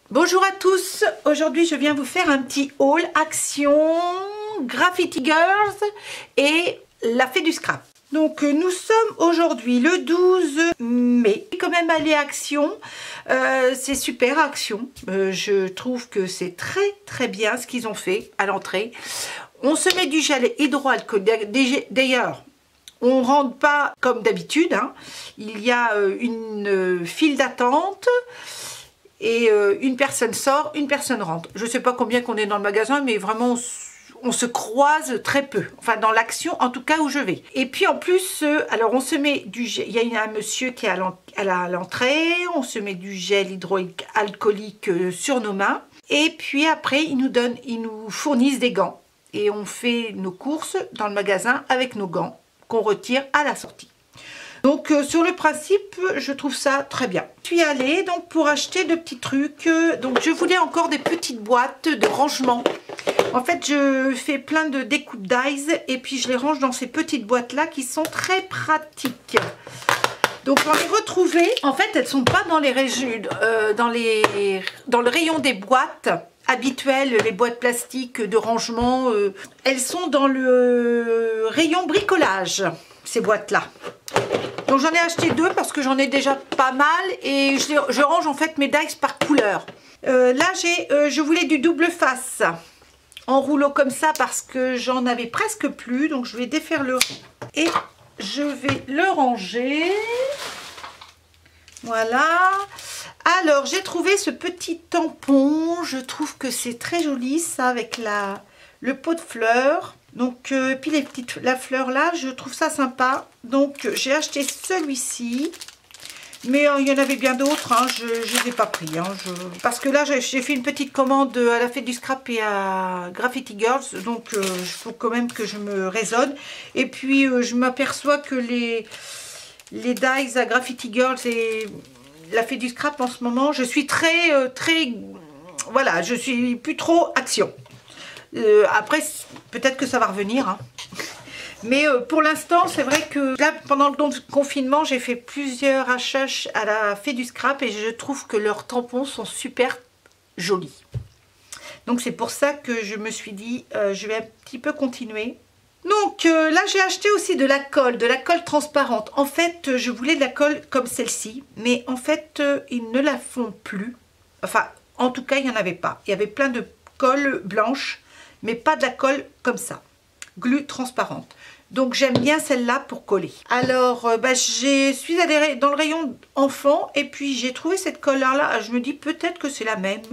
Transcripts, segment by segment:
Bonjour à tous, aujourd'hui je viens vous faire un petit haul action Graffiti Girls et la fée du scrap. Donc nous sommes aujourd'hui le 12 mai, quand même aller à Action, c'est super Action, je trouve que c'est très bien ce qu'ils ont fait à l'entrée. On se met du gel hydroalcoolique, d'ailleurs on ne rentre pas comme d'habitude, hein. Il y a une file d'attente. Et une personne sort, une personne rentre. Je ne sais pas combien qu'on est dans le magasin, mais vraiment on se croise très peu. Enfin dans l'action en tout cas où je vais. Et puis en plus, alors on se met du gel, il y a un monsieur qui est à l'entrée, on se met du gel hydroalcoolique sur nos mains. Et puis après ils nous fournissent des gants. Et on fait nos courses dans le magasin avec nos gants qu'on retire à la sortie. Donc sur le principe, je trouve ça très bien. Je suis allée donc pour acheter de petits trucs. Donc je voulais encore des petites boîtes de rangement. En fait, je fais plein de découpes d'ails et puis je les range dans ces petites boîtes là qui sont très pratiques. Donc j'en ai retrouvé. En fait, elles sont pas dans les dans le rayon des boîtes habituelles, les boîtes plastiques de rangement. Elles sont dans le rayon bricolage, ces boîtes là. Donc j'en ai acheté deux parce que j'en ai déjà pas mal et je range en fait mes dies par couleur. Là je voulais du double face en rouleau comme ça parce que j'en avais presque plus. Donc je vais défaire le et je vais le ranger. Voilà. Alors j'ai trouvé ce petit tampon. Je trouve que c'est très joli ça avec le pot de fleurs. Donc puis la fleur là, je trouve ça sympa. Donc j'ai acheté celui-ci. Mais il y en avait bien d'autres, hein. Je ne les ai pas pris. Hein. Parce que là, j'ai fait une petite commande à la fête du scrap et à Graffiti Girls. Donc il faut quand même que je me raisonne. Et puis je m'aperçois que les dies à Graffiti Girls et la fête du scrap en ce moment, je suis très voilà, je suis plus trop action. Après, peut-être que ça va revenir. Hein. Mais pour l'instant, c'est vrai que là, pendant le confinement, j'ai fait plusieurs achats à la fée du scrap et je trouve que leurs tampons sont super jolis. Donc c'est pour ça que je me suis dit, je vais un petit peu continuer. Donc là, j'ai acheté aussi de la colle transparente. En fait, je voulais de la colle comme celle-ci, mais en fait, ils ne la font plus. Enfin, en tout cas, il n'y en avait pas. Il y avait plein de colle blanche, mais pas de la colle comme ça, glu transparente. Donc j'aime bien celle-là pour coller. Alors je suis allée dans le rayon enfant et puis j'ai trouvé cette colle là. Je me dis peut-être que c'est la même.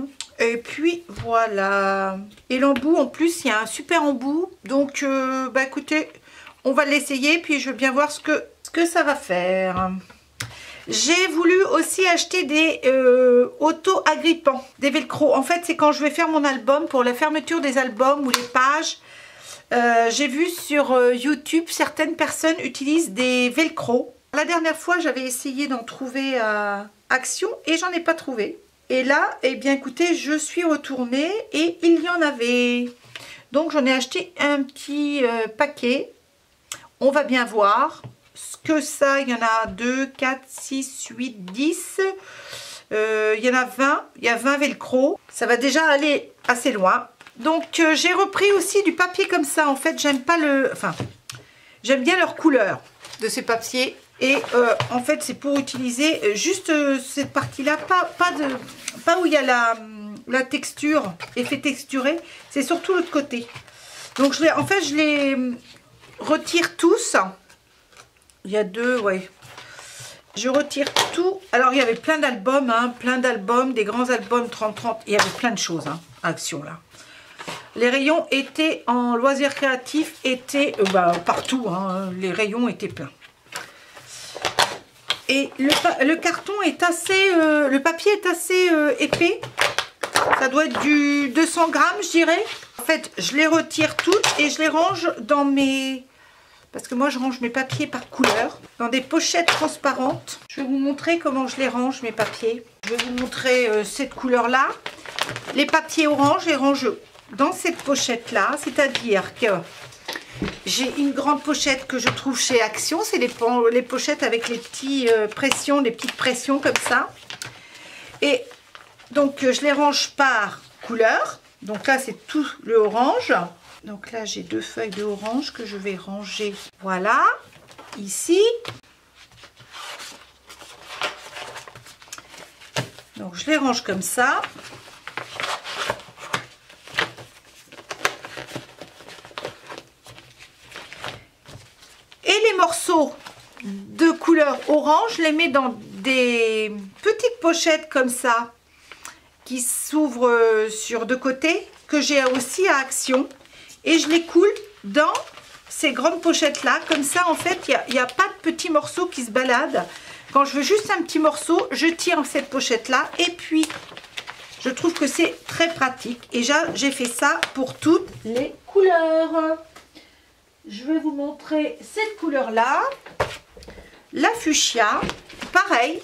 Et puis voilà. Et l'embout en plus, il y a un super embout. Donc écoutez, on va l'essayer puis je veux bien voir ce que ça va faire. J'ai voulu aussi acheter des auto-agrippants, des velcro. En fait, c'est quand je vais faire mon album, pour la fermeture des albums ou les pages. J'ai vu sur YouTube, certaines personnes utilisent des velcro. La dernière fois, j'avais essayé d'en trouver à Action et j'en ai pas trouvé. Et là, eh bien écoutez, je suis retournée et il y en avait. Donc j'en ai acheté un petit paquet. On va bien voir ce que ça, il y en a 2, 4, 6, 8, 10. Il y en a 20. Il y a 20 velcro. Ça va déjà aller assez loin. Donc j'ai repris aussi du papier comme ça. En fait, j'aime pas j'aime bien leur couleur de ces papiers. Et en fait, c'est pour utiliser juste cette partie-là, pas où il y a la texture, effet texturé. C'est surtout l'autre côté. Donc en fait, je les retire tous. Il y a deux, ouais. Je retire tout. Alors, il y avait plein d'albums, hein, des grands albums 30-30. Il y avait plein de choses, hein, à Action, là. Les rayons étaient en loisirs créatifs, étaient partout, hein, les rayons étaient pleins. Et le carton est assez, le papier est assez épais. Ça doit être du 200 grammes, je dirais. En fait, je les retire toutes et je les range dans mes... Parce que moi, je range mes papiers par couleur, dans des pochettes transparentes. Je vais vous montrer comment je les range, mes papiers. Je vais vous montrer cette couleur-là. Les papiers orange, je les range dans cette pochette-là. C'est-à-dire que j'ai une grande pochette que je trouve chez Action. C'est les pochettes avec les petits pressions, les petites pressions comme ça. Et Donc je les range par couleur. Donc là c'est tout le orange. Donc là j'ai 2 feuilles de orange que je vais ranger. Voilà, ici. Donc je les range comme ça. Et les morceaux de couleur orange, je les mets dans des petites pochettes comme ça, qui s'ouvrent sur 2 côtés, que j'ai aussi à Action. Et je les coule dans ces grandes pochettes là. Comme ça, en fait, il n'y a pas de petits morceaux qui se baladent. Quand je veux juste un petit morceau, je tire cette pochette là. Et puis, je trouve que c'est très pratique. Et j'ai fait ça pour toutes les couleurs. Je vais vous montrer cette couleur là. La fuchsia, pareil.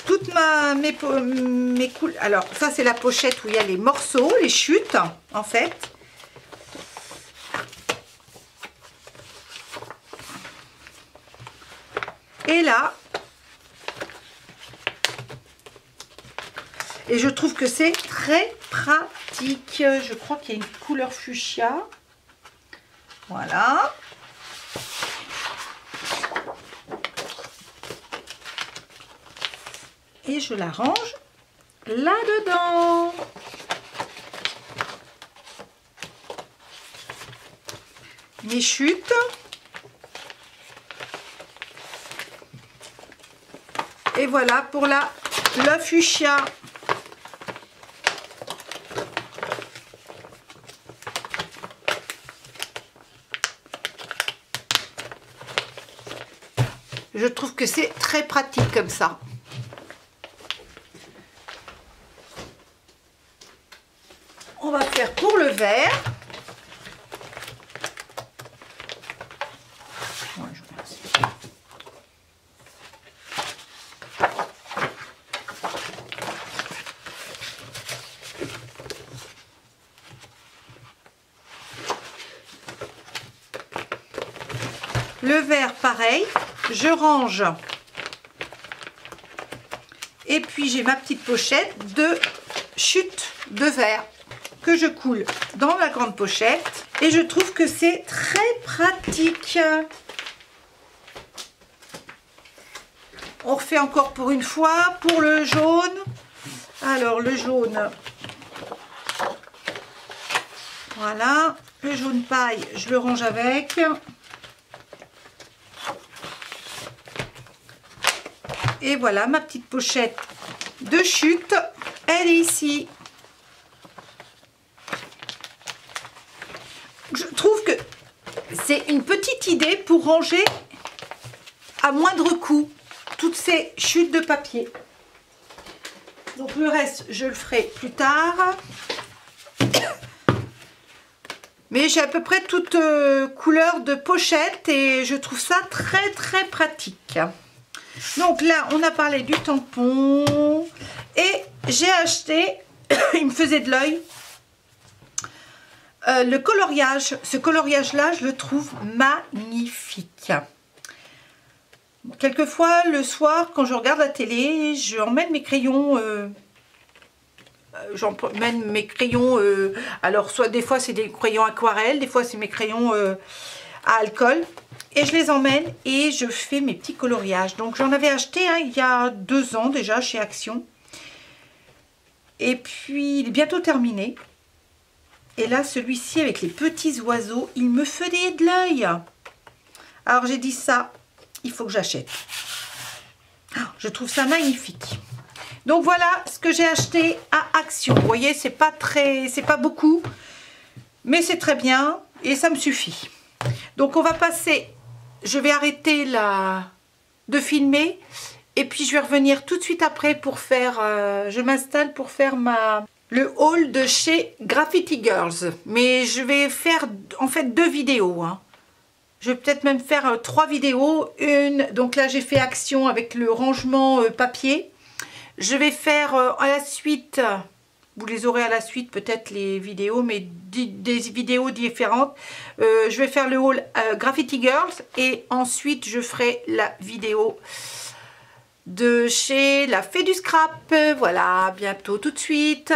Toutes mes couleurs. Alors, ça, c'est la pochette où il y a les morceaux, les chutes, en fait. Et là, et je trouve que c'est très pratique. Je crois qu'il y a une couleur fuchsia. Voilà. Et je la range là-dedans. Mes chutes. Et voilà pour la fuchsia. Je trouve que c'est très pratique comme ça. On va faire pour le vert. Le vert, pareil, je range. Et puis j'ai ma petite pochette de chute de verre que je coule dans la grande pochette. Et je trouve que c'est très pratique. On refait encore pour une fois pour le jaune. Alors le jaune, voilà, le jaune paille, je le range avec. Et voilà ma petite pochette de chute, elle est ici. Je trouve que c'est une petite idée pour ranger à moindre coût toutes ces chutes de papier. Donc le reste, je le ferai plus tard. Mais j'ai à peu près toutes couleurs de pochette et je trouve ça très très pratique. Donc là, on a parlé du tampon et j'ai acheté, il me faisait de l'œil, le coloriage. Ce coloriage-là, je le trouve magnifique. Quelquefois, le soir, quand je regarde la télé, j'emmène mes crayons. Alors soit des fois c'est des crayons aquarelles, des fois c'est mes crayons à alcool. Et je les emmène et je fais mes petits coloriages. Donc j'en avais acheté il y a 2 ans déjà chez Action. Et puis il est bientôt terminé. Et là celui-ci avec les petits oiseaux, il me faisait de l'œil. Alors j'ai dit ça, il faut que j'achète. Je trouve ça magnifique. Donc voilà ce que j'ai acheté à Action. Vous voyez, c'est pas beaucoup, mais c'est très bien et ça me suffit. Donc on va passer, je vais arrêter de filmer et puis je vais revenir tout de suite après pour faire, je m'installe pour faire le haul de chez Graffiti Girls. Mais je vais faire en fait 2 vidéos. Hein. Je vais peut-être même faire 3 vidéos. Donc là j'ai fait Action avec le rangement papier. Je vais faire à la suite, vous les aurez à la suite peut-être les vidéos, mais des vidéos différentes. Je vais faire le haul Graffiti Girls et ensuite je ferai la vidéo de chez La Fée du Scrap. Voilà, à bientôt tout de suite.